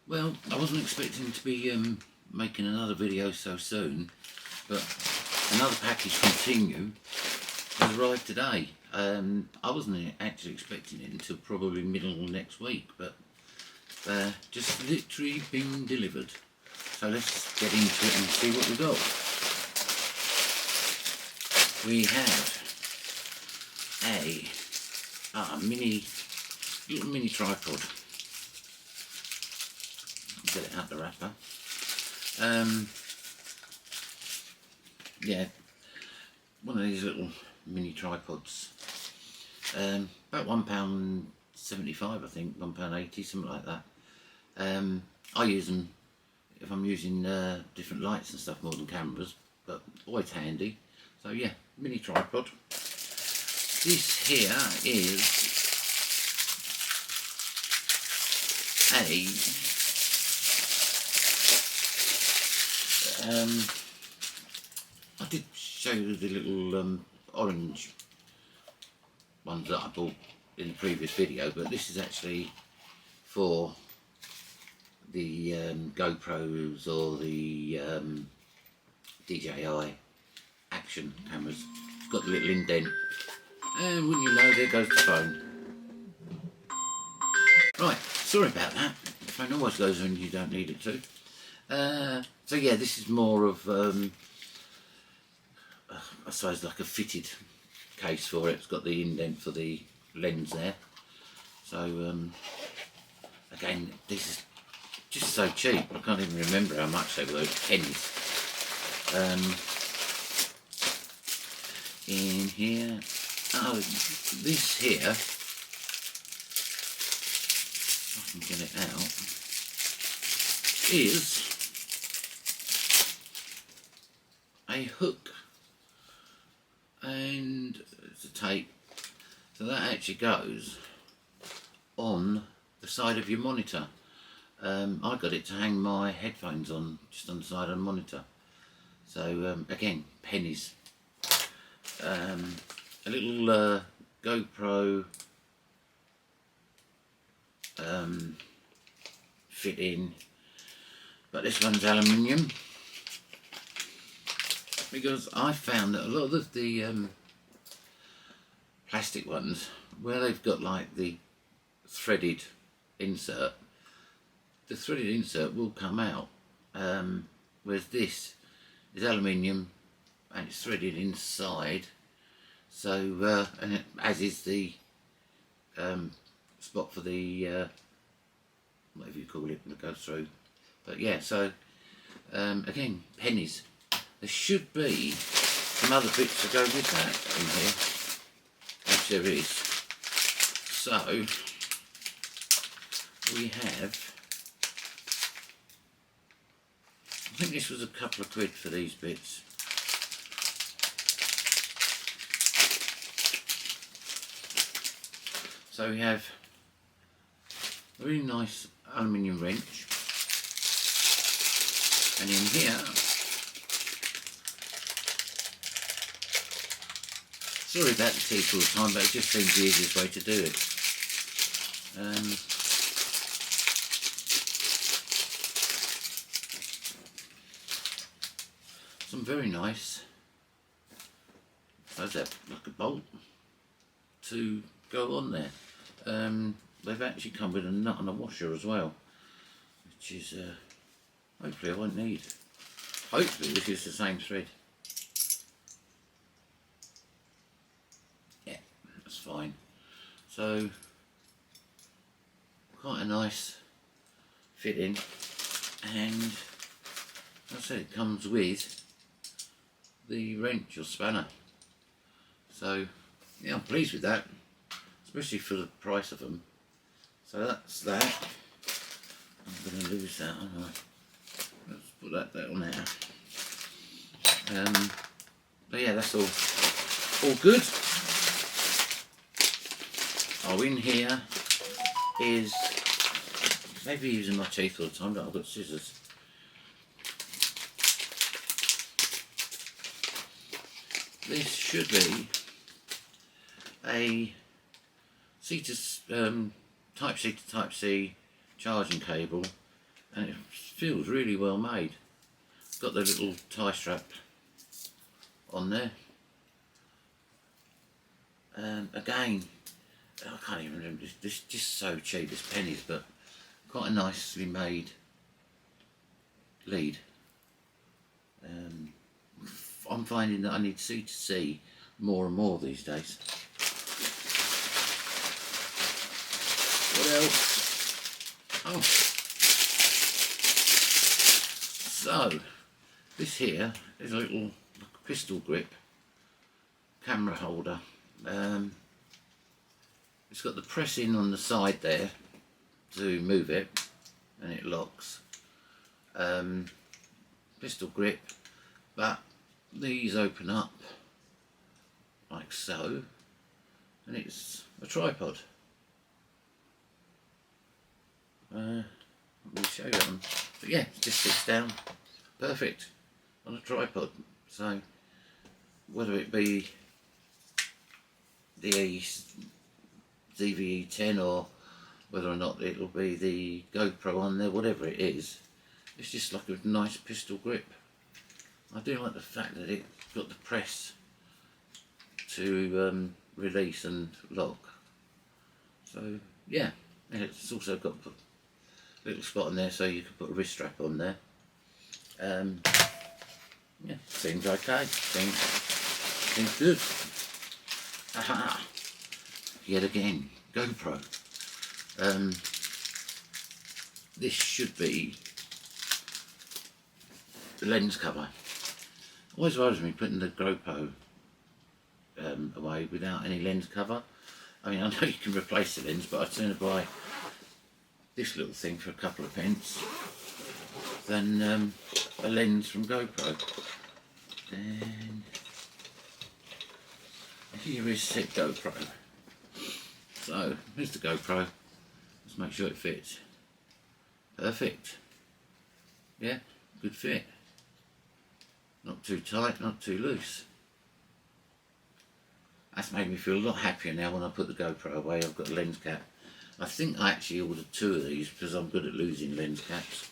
Well, I wasn't expecting to be making another video so soon, but another package from Temu has arrived today. I wasn't actually expecting it until probably middle of next week, but just literally been delivered. So let's get into it and see what we got. We have a little mini tripod. Get it out the wrapper. Yeah, one of these little mini tripods. About £1.75, I think, £1.80, something like that. I use them if I'm using different lights and stuff more than cameras, but always handy. So yeah, mini tripod. This here is I did show you the little orange ones that I bought in the previous video, but this is actually for the GoPros or the DJI action cameras. It's got the little indent, and wouldn't you know, there goes the phone. Right, sorry about that. The phone always goes when you don't need it to. So yeah, this is more of I suppose like a fitted case for it. It's got the indent for the lens there. So again, this is just so cheap. I can't even remember how much they were. Pennies. In here, this here, if I can get it out, is a hook, and it's a tape, so that actually goes on the side of your monitor. I got it to hang my headphones on, just on the side of the monitor. So again, pennies. A little GoPro fit in, but this one's aluminium, because I found that a lot of the plastic ones, where they've got like the threaded insert, the threaded insert will come out, whereas this is aluminium and it's threaded inside. So and as is the spot for the whatever you call it that goes through. But yeah, so again, pennies. There should be some other bits to go with that in here, which there is. So we have, I think this was a couple of quid for these bits. So we have a really nice aluminium wrench, and in here, sorry about the teeth all the time, but it just seems the easiest way to do it. Some very nice, how's that, like a bolt to go on there. They've actually come with a nut and a washer as well, which is hopefully I won't need. Hopefully this is the same thread. Yeah, that's fine. So quite a nice fitting, and as I said, it comes with the wrench or spanner. So yeah, I'm pleased with that, especially for the price of them. So that's that. I'm going to lose that, aren't I? Let's put that down there. But yeah, that's all good. Oh, in here is, maybe using my teeth all the time, but I've got scissors. This should be a C to Type C to Type C charging cable and it feels really well made. Got the little tie strap on there. Again, I can't even remember, this is just so cheap, it's pennies, but quite a nicely made lead. I'm finding that I need C2C more and more these days. What else? Oh, so this here is a little pistol grip camera holder. It's got the press in on the side there to move it, and it locks. Pistol grip, but these open up like so, and it's a tripod. We'll show you them, but yeah, it just sits down perfect on a tripod. So whether it be the DVE 10 or whether or not it'll be the GoPro on there, whatever it is, it's just like a nice pistol grip. I do like the fact that it's got the press to release and lock. So yeah, and it's also got a little spot on there so you can put a wrist strap on there. Yeah, seems okay, seems good. Aha! Yet again, GoPro. This should be the lens cover. Always worries me putting the GoPro away without any lens cover. I mean, I know you can replace the lens, but I'd sooner buy this little thing for a couple of pence than a lens from GoPro. And here is said GoPro. So here's the GoPro. Let's make sure it fits. Perfect. Yeah, good fit. Not too tight, not too loose. That's made me feel a lot happier now when I put the GoPro away. I've got a lens cap. I think I actually ordered 2 of these because I'm good at losing lens caps.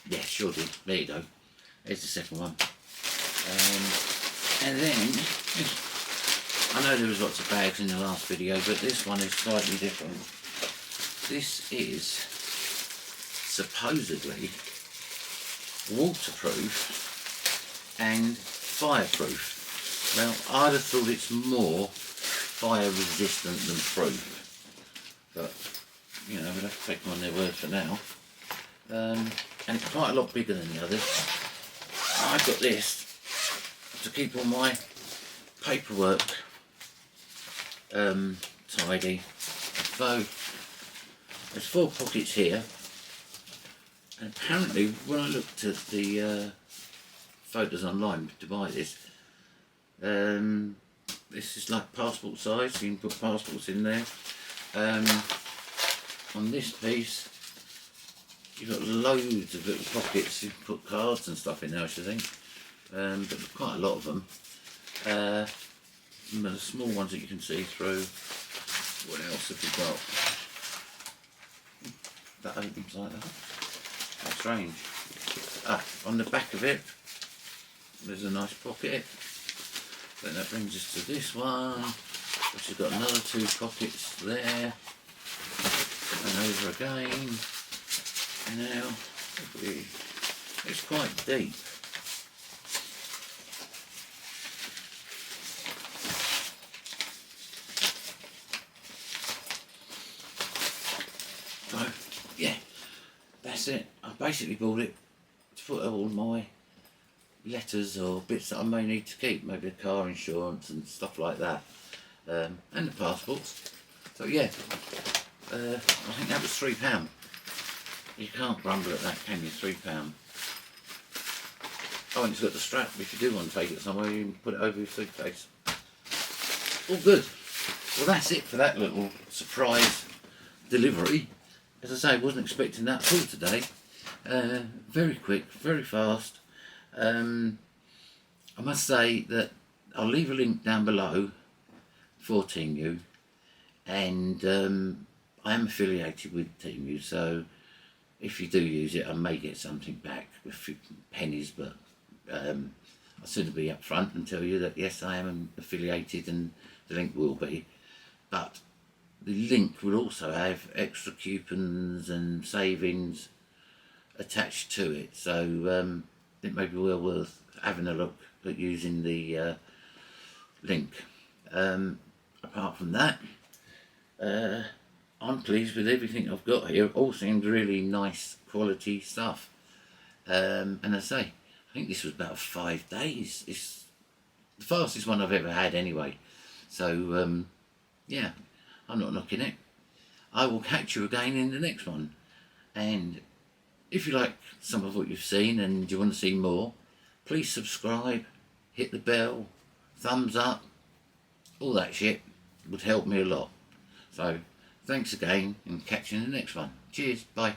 Yeah, sure did. There you go. There's the second one. And then, I know there was lots of bags in the last video, but this one is slightly different. This is supposedly waterproof and fireproof. Well, I'd have thought it's more fire resistant than proof, but you know, we'll have to take them on their word for now. And it's quite a lot bigger than the others. I've got this to keep all my paperwork tidy. So there's 4 pockets here, and apparently when I looked at the photos online to buy this, this is like passport size, so you can put passports in there. On this piece you've got loads of little pockets, you can put cards and stuff in there I should think, but there's quite a lot of them. The small ones that you can see through. What else have we got? That opens like that. How strange. On the back of it there's a nice pocket. Then that brings us to this one, which has got another 2 pockets there, and over again, and now it's quite deep. So yeah, that's it. I basically bought it to put all my letters or bits that I may need to keep, maybe the car insurance and stuff like that, and the passports. So yeah, I think that was £3. You can't grumble at that, can you? £3. Oh, and it's got the strap if you do want to take it somewhere, you can put it over your suitcase. All good. Well, that's it for that little surprise delivery. As I say, I wasn't expecting that at all today. Very quick, very fast. I must say that I'll leave a link down below for Temu, and I am affiliated with Temu, so if you do use it, I may get something back, a few pennies, but I'll sooner be up front and tell you that yes, I am affiliated and the link will be. But the link will also have extra coupons and savings attached to it, so it may be well worth having a look at using the link. Apart from that, I'm pleased with everything I've got here. It all seems really nice quality stuff, and I say, I think this was about 5 days. It's the fastest one I've ever had anyway, so yeah, I'm not knocking it. I will catch you again in the next one, and if you like some of what you've seen and you want to see more, please subscribe, hit the bell, thumbs up, all that shit would help me a lot. So thanks again, and catch you in the next one. Cheers, bye.